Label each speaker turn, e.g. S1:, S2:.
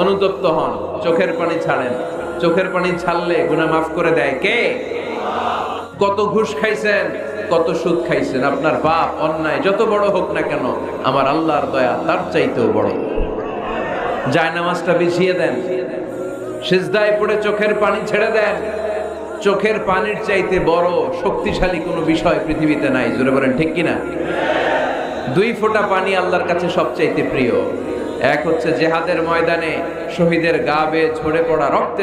S1: অনুতপ্ত হন, চোখের পানি ছাড়েন। চোখের পানি ছাড়লে গুনাহ মাফ করে দেয় কে? কত ঘুষ খাইছেন, কত সুদ খাইছেন, আপনার পাপ অন্যায় যত বড় হোক না কেন, আমার আল্লাহর দয়া তার চাইতেও বড়। জায়নামাজটা বিছিয়ে দেন, সিজদায় পড়ে চোখের পানি ছেড়ে দেন। চোখের পানির চাইতে বড় শক্তিশালী কোনো বিষয় পৃথিবীতে নাই। জোরে বলেন ঠিক কিনা? 2 ফোঁটা পানি আল্লাহর কাছে সবচাইতে প্রিয়। এক হচ্ছে জিহাদের ময়দানে শহীদের গা বেয়ে ঝরে পড়া রক্তের